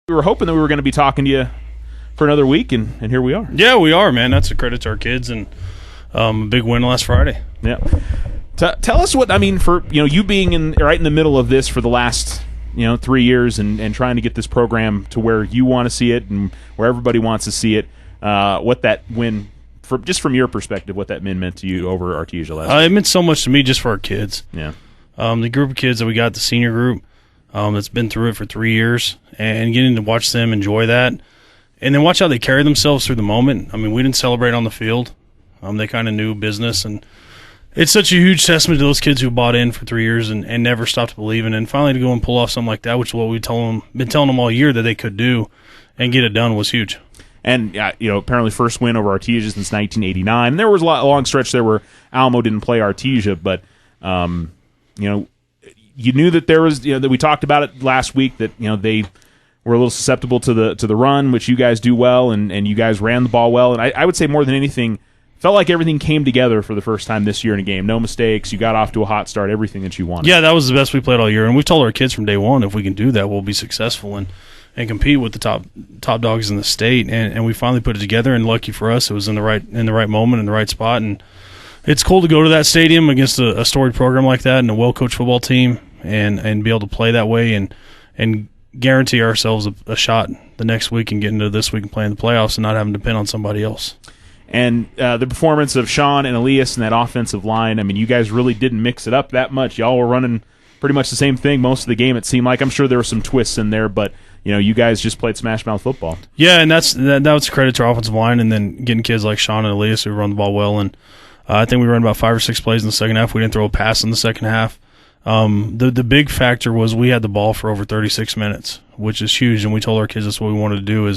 We were hoping that we were going to be talking to you for another week, and here we are. Yeah, we are, man. That's a credit to our kids, and a big win last Friday. Yeah. Tell us what, I mean, for you being right in the middle of this for the last 3 years and trying to get this program to where you want to see it and where everybody wants to see it, what that win, just from your perspective, what that meant to you over Artesia last week. It meant so much to me just for our kids. Yeah. The group of kids that we got, the senior group, that's been through it for 3 years, and getting to watch them enjoy that, and then watch how they carry themselves through the moment. I mean, we didn't celebrate on the field. They kind of knew business, and it's such a huge testament to those kids who bought in for 3 years and never stopped believing. And finally to go and pull off something like that, which is what we've been telling them all year that they could do, and get it done, was huge. And, apparently first win over Artesia since 1989. And there was a long stretch there where Alamo didn't play Artesia, but, you knew that there was, that we talked about it last week, that, they were a little susceptible to the run, which you guys do well, and you guys ran the ball well. And I would say more than anything, felt like everything came together for the first time this year in a game. No mistakes. You got off to a hot start, everything that you wanted. Yeah, that was the best we played all year. And we've told our kids from day one, if we can do that, we'll be successful and compete with the top dogs in the state. And we finally put it together, and lucky for us, it was in the right moment, in the right spot. And it's cool to go to that stadium against a storied program like that and a well-coached football team and be able to play that way and guarantee ourselves a shot the next week and get into this week and play in the playoffs and not having to depend on somebody else. And the performance of Sean and Elias in that offensive line, I mean, you guys really didn't mix it up that much. Y'all were running pretty much the same thing most of the game, it seemed like. I'm sure there were some twists in there, but you guys just played smash mouth football. Yeah, and that was a credit to our offensive line, and then getting kids like Sean and Elias who run the ball well. And I think we ran about 5 or 6 plays in the second half. We didn't throw a pass in the second half. The big factor was we had the ball for over 36 minutes, which is huge, and we told our kids that's what we wanted to do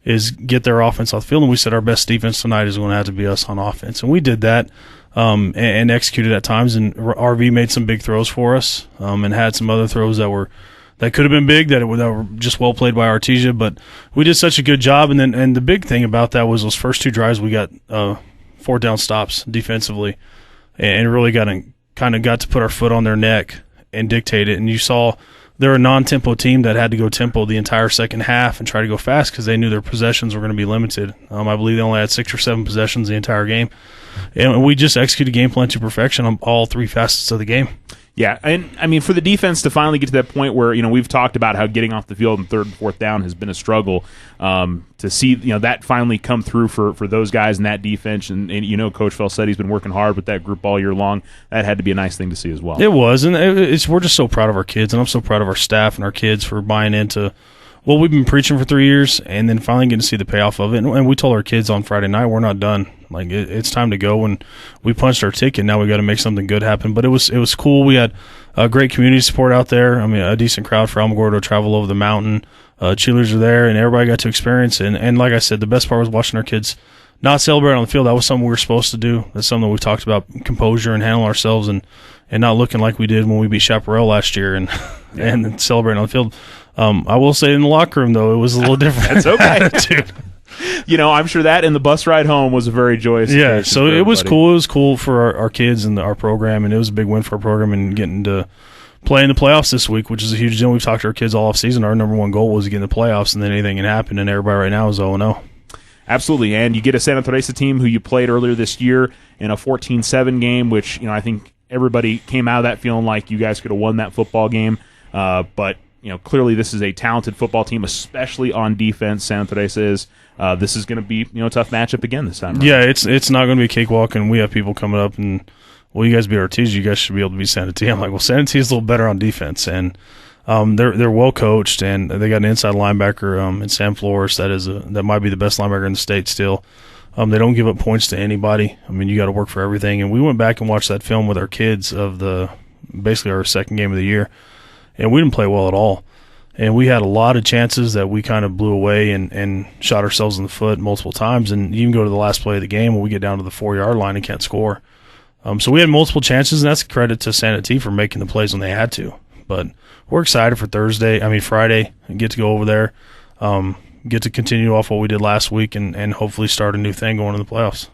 is get their offense off the field, and we said our best defense tonight is going to have to be us on offense. And we did that and executed at times, and RV made some big throws for us and had some other throws that could have been big, that were just well played by Artesia, but we did such a good job. And the big thing about that was those first 2 drives we got 4 down stops defensively and really got to put our foot on their neck and dictate it. And you saw they're a non-tempo team that had to go tempo the entire second half and try to go fast because they knew their possessions were going to be limited. I believe they only had 6 or 7 possessions the entire game. And we just executed game plan to perfection on all 3 facets of the game. Yeah, and I mean, for the defense to finally get to that point where we've talked about how getting off the field in 3rd and 4th down has been a struggle. To see that finally come through for those guys in that defense, and Coach Falsetti's been working hard with that group all year long. That had to be a nice thing to see as well. It was, and we're just so proud of our kids, and I'm so proud of our staff and our kids for buying into what we've been preaching for 3 years, and then finally getting to see the payoff of it. And we told our kids on Friday night, we're not done. Like it's time to go, and we punched our ticket. Now we got to make something good happen. But it was cool. We had great community support out there. I mean, a decent crowd for Alamogordo to travel over the mountain. Cheerleaders were there, and everybody got to experience it. And like I said, the best part was watching our kids not celebrate on the field. That was something we were supposed to do. That's something that we've talked about: composure and handling ourselves, and not looking like we did when we beat Chaparral last year, and celebrating on the field. I will say in the locker room though, it was a little different. That's okay, dude. I'm sure that and the bus ride home was a very joyous occasion. So it was cool. It was cool for our kids and our program, and it was a big win for our program and getting to play in the playoffs this week, which is a huge deal. We've talked to our kids all offseason. Our number one goal was to get in the playoffs, and then anything can happen, and everybody right now is 0-0. Absolutely, and you get a Santa Teresa team who you played earlier this year in a 14-7 game, which I think everybody came out of that feeling like you guys could have won that football game, but clearly this is a talented football team, especially on defense. Santa Teresa is. This is going to be a tough matchup again this time. Right? Yeah, it's not going to be a cakewalk, and we have people coming up and, well, you guys beat Artesia, you guys should be able to beat Santa Teresa. I'm like, well, Santa Teresa is a little better on defense, and they're well coached, and they got an inside linebacker in Sam Flores that might be the best linebacker in the state still. They don't give up points to anybody. I mean, you got to work for everything. And we went back and watched that film with our kids of basically our second game of the year, and we didn't play well at all. And we had a lot of chances that we kind of blew away and shot ourselves in the foot multiple times. And you can go to the last play of the game when we get down to the 4-yard line and can't score. So we had multiple chances, and that's a credit to Santa T for making the plays when they had to. But we're excited for Friday, and get to go over there, get to continue off what we did last week, and hopefully start a new thing going in the playoffs.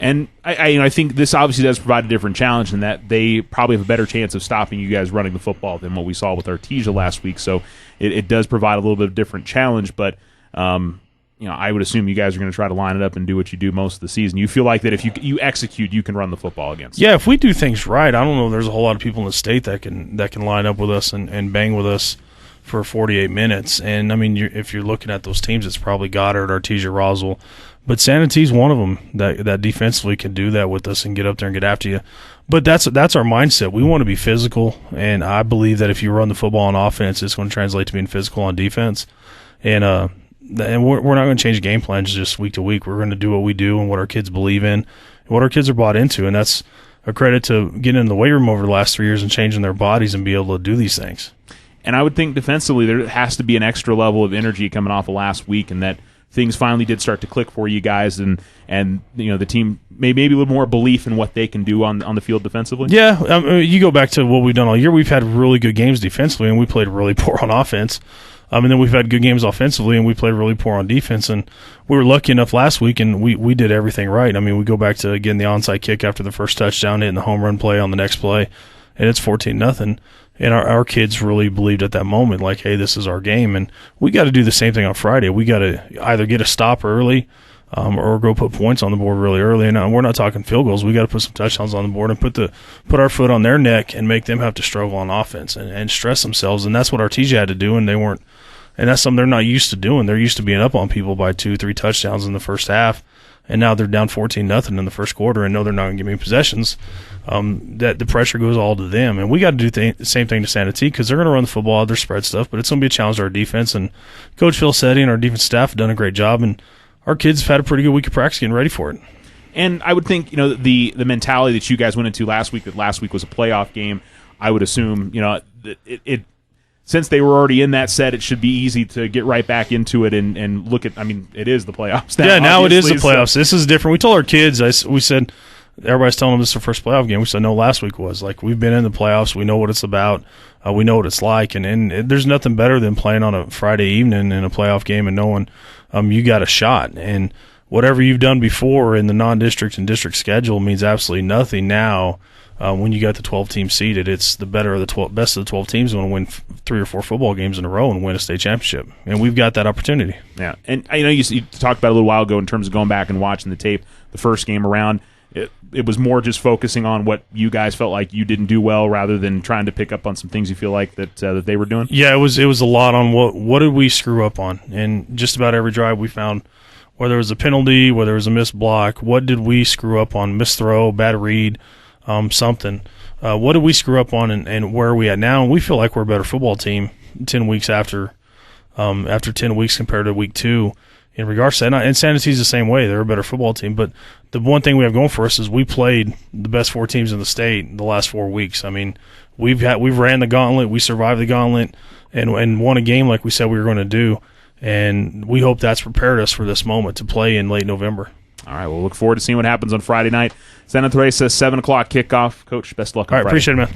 And I think this obviously does provide a different challenge in that they probably have a better chance of stopping you guys running the football than what we saw with Artesia last week. So it does provide a little bit of a different challenge, but I would assume you guys are going to try to line it up and do what you do most of the season. You feel like that if you execute, you can run the football against. Yeah, if we do things right, I don't know. There's a whole lot of people in the state that can line up with us and bang with us for 48 minutes. And I mean, if you're looking at those teams, it's probably Goddard, Artesia, Roswell. But Santa Teresa's one of them that defensively can do that with us and get up there and get after you. But that's our mindset. We want to be physical, and I believe that if you run the football on offense, it's going to translate to being physical on defense. And we're not going to change game plans just week to week. We're going to do what we do and what our kids believe in and what our kids are bought into. And that's a credit to getting in the weight room over the last 3 years and changing their bodies and be able to do these things. And I would think defensively there has to be an extra level of energy coming off of last week, and that things finally did start to click for you guys, and the team maybe a little more belief in what they can do on the field defensively. Yeah, you go back to what we've done all year. We've had really good games defensively, and we played really poor on offense. And then we've had good games offensively, and we played really poor on defense. And we were lucky enough last week, and we did everything right. I mean, we go back to getting the onside kick after the first touchdown, hitting the home run play on the next play, and it's 14-0. And our kids really believed at that moment, like, hey, this is our game. And we got to do the same thing on Friday. We got to either get a stop early or go put points on the board really early. And we're not talking field goals. We got to put some touchdowns on the board and put our foot on their neck and make them have to struggle on offense and stress themselves. And that's what Artesia had to do, and they weren't. And that's something they're not used to doing. They're used to being up on people by 2-3 touchdowns in the first half. And now they're down 14-0 in the first quarter and know they're not going to give me possessions. That the pressure goes all to them. And we got to do the same thing to Santa Teresa because they're going to run the football, their spread stuff, but it's going to be a challenge to our defense. And Coach Phil Setti and our defense staff have done a great job, and our kids have had a pretty good week of practice getting ready for it. And I would think, the mentality that you guys went into last week, that last week was a playoff game, I would assume, it since they were already in that set, it should be easy to get right back into it and look at. I mean, it is the playoffs now. Yeah, now it is the playoffs. So. This is different. We told our kids, we said, everybody's telling them this is their first playoff game. We said, no, last week was. Like, we've been in the playoffs. We know what it's about. We know what it's like. And there's nothing better than playing on a Friday evening in a playoff game and knowing you got a shot. And whatever you've done before in the non-district and district schedule means absolutely nothing now. When you got the 12 teams seeded, it's the best of the 12 teams going to win 3 or 4 football games in a row and win a state championship. And we've got that opportunity. Yeah, and I know you talked about it a little while ago in terms of going back and watching the tape the first game around. It was more just focusing on what you guys felt like you didn't do well rather than trying to pick up on some things you feel like that they were doing? Yeah, it was a lot on what did we screw up on. And just about every drive we found, whether it was a penalty, whether it was a missed block, what did we screw up on? Missed throw, bad read, something. What did we screw up on, and where are we at now? And we feel like we're a better football team 10 weeks after 10 weeks compared to week 2 in regards to that. And Santa Teresa's the same way. They're a better football team. But the one thing we have going for us is we played the best 4 teams in the state the last 4 weeks. I mean, we've ran the gauntlet. We survived the gauntlet and won a game like we said we were going to do. And we hope that's prepared us for this moment to play in late November. All right, we'll look forward to seeing what happens on Friday night. Santa Teresa, 7 o'clock kickoff. Coach, best of luck on Friday. Appreciate it, man.